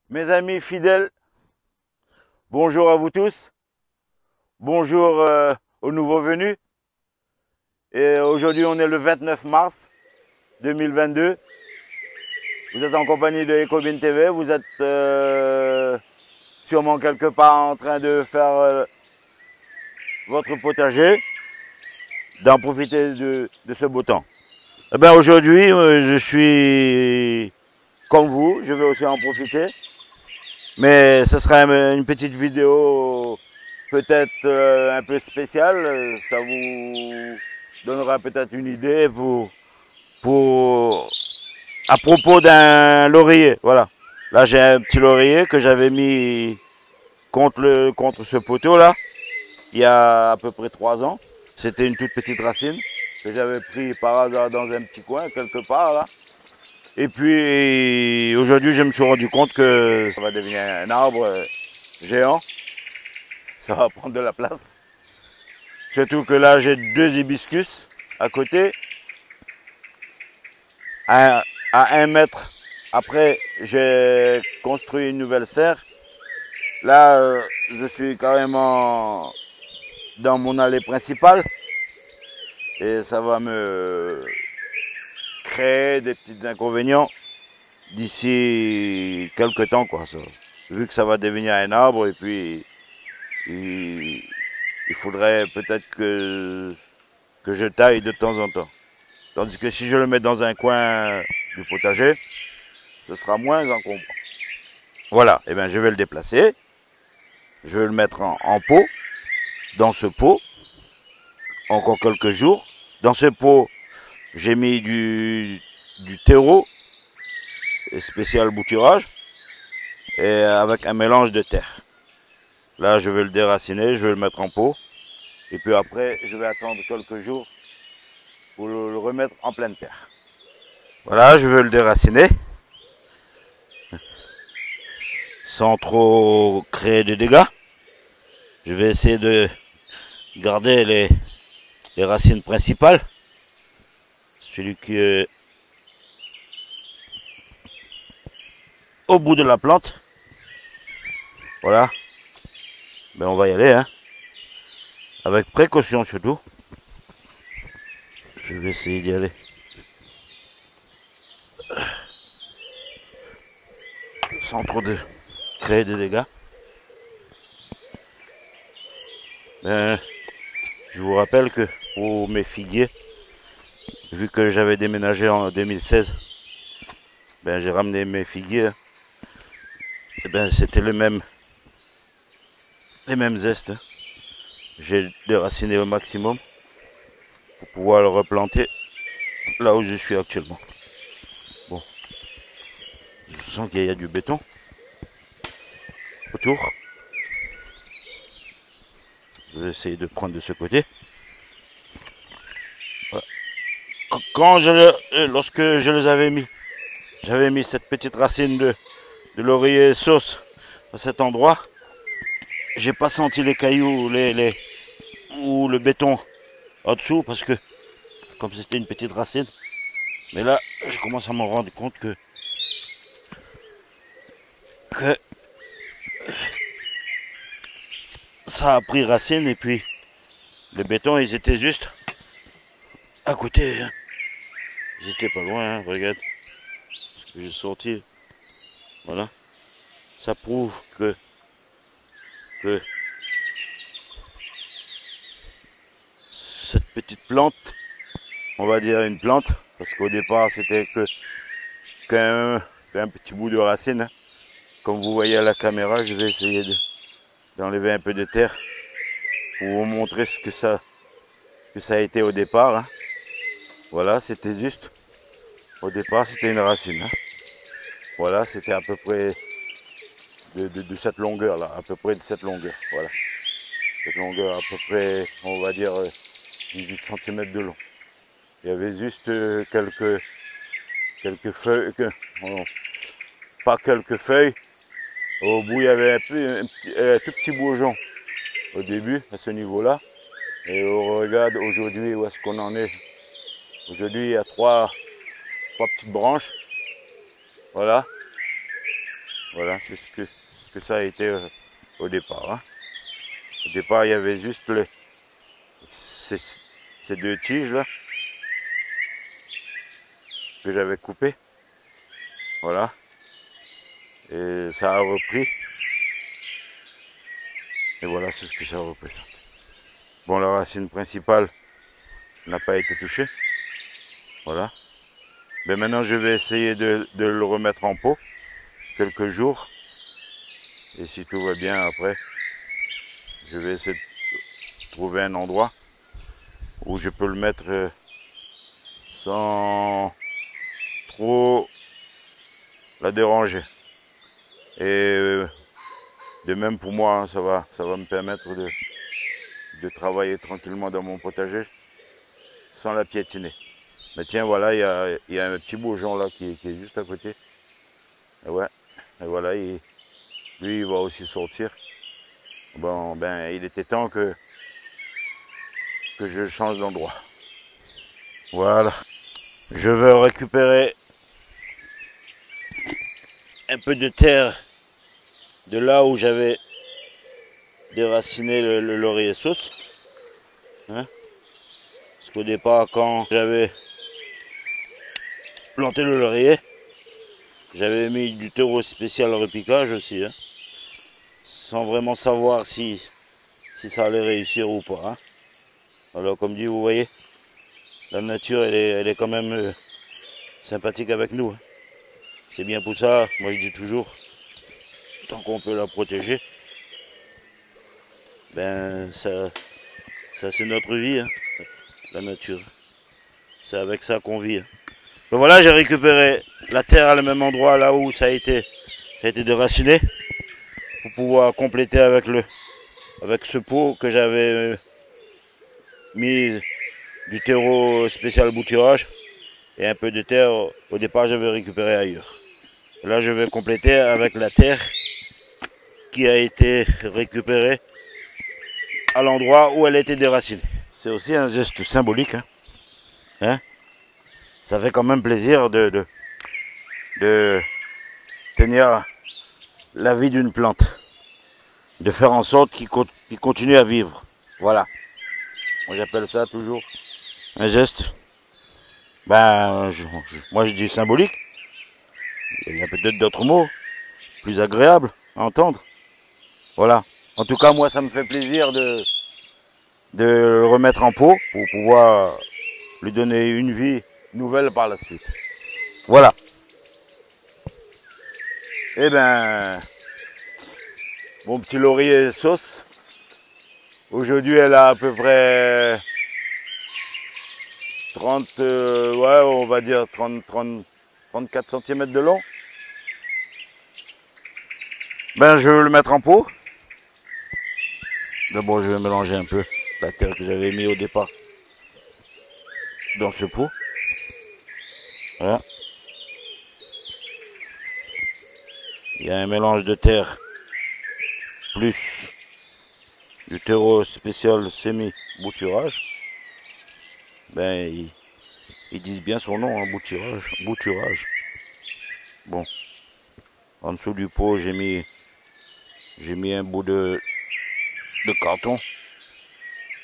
Mes amis fidèles, bonjour à vous tous. Bonjour aux nouveaux venus. Et aujourd'hui, on est le 29 mars 2022. Vous êtes en compagnie de Ecobin TV. Vous êtes sûrement quelque part en train de faire votre potager, d'en profiter de ce beau temps. Eh bien, aujourd'hui, je suis comme vous. Je vais aussi en profiter. Mais ce sera une petite vidéo peut-être un peu spéciale. Ça vous donnera peut-être une idée à propos d'un laurier. Voilà. Là, j'ai un petit laurier que j'avais mis contre ce poteau là, il y a à peu près 3 ans. C'était une toute petite racine que j'avais pris par hasard dans un petit coin quelque part là. Et puis aujourd'hui, je me suis rendu compte que ça va devenir un arbre géant. Ça va prendre de la place. Surtout que là, j'ai 2 hibiscus à côté. À 1 mètre. Après, j'ai construit une nouvelle serre. Là, je suis carrément dans mon allée principale. Et ça va me créer des petits inconvénients d'ici quelques temps, quoi. Ça. Vu que ça va devenir un arbre et puis il faudrait peut-être que je taille de temps en temps. Tandis que si je le mets dans un coin du potager, ce sera moins encombrant. Voilà, et bien je vais le déplacer. Je vais le mettre en pot, dans ce pot, encore quelques jours. Dans ce pot, j'ai mis du terreau, spécial bouturage, et avec un mélange de terre. Là, je vais le déraciner, je vais le mettre en pot. Et puis après, je vais attendre quelques jours pour le remettre en pleine terre. Voilà, je vais le déraciner. Sans trop créer de dégâts. Je vais essayer de garder les racines principales. Celui qui est au bout de la plante. Voilà. Ben on va y aller, hein. Avec précaution surtout. Je vais essayer d'y aller. Sans trop de créer de dégâts. Ben, je vous rappelle que pour mes figuiers, vu que j'avais déménagé en 2016, ben j'ai ramené mes figuiers. Et ben c'était les mêmes zestes. J'ai déraciné au maximum pour pouvoir le replanter là où je suis actuellement. Bon, je sens qu'il y a du béton autour. Je vais essayer de prendre de ce côté. Voilà. Lorsque je les avais mis, j'avais mis cette petite racine de laurier sauce à cet endroit. J'ai pas senti les cailloux ou le béton en dessous parce que comme c'était une petite racine. Mais là, je commence à me rendre compte que ça a pris racine et puis le béton, ils étaient juste à côté. Hein. Ils étaient pas loin, hein, regarde ce que j'ai sorti. Voilà. Ça prouve que cette petite plante, on va dire une plante, parce qu'au départ c'était qu'un petit bout de racine. Hein. Comme vous voyez à la caméra, je vais essayer d'enlever un peu de terre pour vous montrer ce que ça a été au départ. Hein. Voilà, c'était juste. Au départ, c'était une racine. Hein. Voilà, c'était à peu près de cette longueur là, à peu près de cette longueur. Voilà. Cette longueur à peu près, on va dire 18 cm de long. Il y avait juste quelques feuilles, pas quelques feuilles. Au bout, il y avait un tout petit bourgeon au début, à ce niveau-là. Et on regarde aujourd'hui où est-ce qu'on en est. Aujourd'hui, il y a trois petites branches. Voilà. Voilà, c'est ce que ça a été au départ. Hein. Au départ, il y avait juste ces deux tiges là que j'avais coupées. Voilà. Et ça a repris. Et voilà, c'est ce que ça représente. Bon, la racine principale n'a pas été touchée. Voilà. Mais maintenant, je vais essayer de le remettre en pot quelques jours. Et si tout va bien, après, je vais essayer de trouver un endroit où je peux le mettre sans trop la déranger. Et de même pour moi, hein, ça va me permettre de travailler tranquillement dans mon potager sans la piétiner. Mais tiens, voilà, il y a un petit bourgeon là qui est juste à côté. Et ouais, et voilà, lui, il va aussi sortir. Bon, ben, il était temps que je change d'endroit. Voilà. Je vais récupérer un peu de terre de là où j'avais déraciné le laurier sauce. Hein? Parce qu'au départ, quand j'avais planté le laurier, j'avais mis du terreau spécial repiquage aussi. Hein? Sans vraiment savoir si ça allait réussir ou pas. Hein? Alors comme dit, vous voyez, la nature, elle est quand même sympathique avec nous. Hein? C'est bien pour ça, moi je dis toujours, tant qu'on peut la protéger, ben ça c'est notre vie, hein, la nature. C'est avec ça qu'on vit. Hein. Donc voilà, j'ai récupéré la terre à le même endroit là où ça a été déraciné, pour pouvoir compléter avec ce pot que j'avais mis du terreau spécial bouturage et un peu de terre. Au départ, j'avais récupéré ailleurs. Et là, je vais compléter avec la terre qui a été récupérée à l'endroit où elle a été déracinée. C'est aussi un geste symbolique. Hein. Hein? Ça fait quand même plaisir de tenir la vie d'une plante. De faire en sorte qu'il continue à vivre. Voilà. Moi j'appelle ça toujours un geste. Ben, moi je dis symbolique. Il y a peut-être d'autres mots plus agréables à entendre. Voilà. En tout cas, moi ça me fait plaisir de le remettre en pot pour pouvoir lui donner une vie nouvelle par la suite. Voilà. Eh ben, mon petit laurier sauce. Aujourd'hui, elle a à peu près 30, ouais, on va dire 34 cm de long. Ben, je vais le mettre en pot. D'abord, je vais mélanger un peu la terre que j'avais mis au départ dans ce pot. Voilà. Il y a un mélange de terre plus du terreau spécial semi-bouturage. Ben, ils disent bien son nom, hein, bouturage. Bon, en dessous du pot, j'ai mis un bout de carton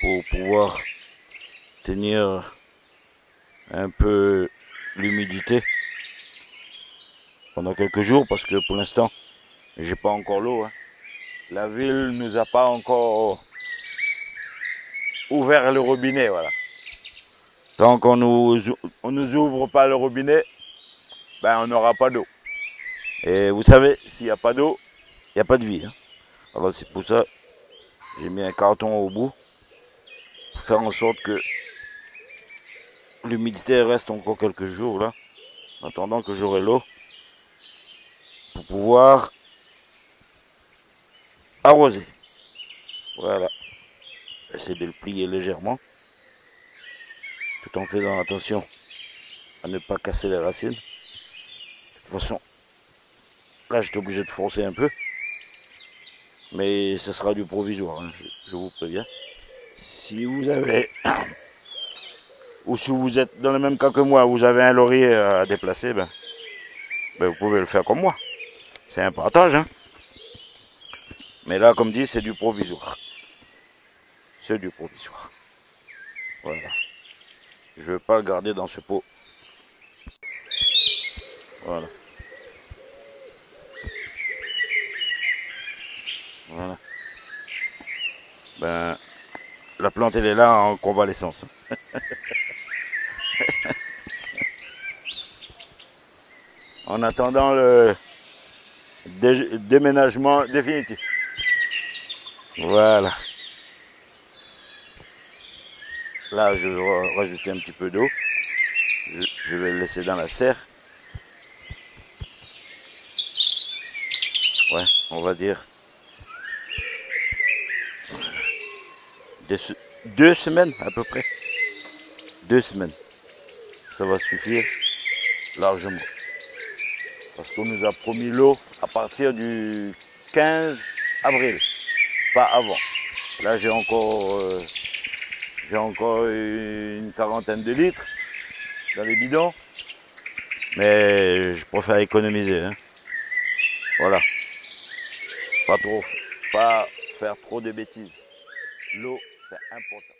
pour pouvoir tenir un peu l'humidité pendant quelques jours, parce que pour l'instant, j'ai pas encore l'eau. Hein. La ville nous a pas encore ouvert le robinet, voilà. Tant qu'on nous ouvre pas le robinet, ben on n'aura pas d'eau. Et vous savez, s'il n'y a pas d'eau, il n'y a pas de vie. Hein. Alors c'est pour ça que j'ai mis un carton au bout, pour faire en sorte que l'humidité reste encore quelques jours là, en attendant que j'aurai l'eau, pour pouvoir arroser. Voilà. Essayez de le plier légèrement, tout en faisant attention à ne pas casser les racines. De toute façon, là j'étais obligé de forcer un peu, mais ce sera du provisoire, hein, je vous préviens. Si vous avez, ou si vous êtes dans le même cas que moi, vous avez un laurier à déplacer, ben vous pouvez le faire comme moi. C'est un partage, hein. Mais là, comme dit, c'est du provisoire. C'est du provisoire. Voilà. Je ne veux pas le garder dans ce pot. Voilà. Voilà. Ben, la plante, elle est là en convalescence. En attendant le déménagement définitif. Voilà. Là, je vais rajouter un petit peu d'eau. Je vais le laisser dans la serre. Ouais, on va dire 2 semaines à peu près. 2 semaines. Ça va suffire largement. Parce qu'on nous a promis l'eau à partir du 15 avril. Pas avant. Là, j'ai encore une quarantaine de litres dans les bidons. Mais je préfère économiser. Hein. Voilà. Pas faire trop de bêtises. L'eau, c'est important.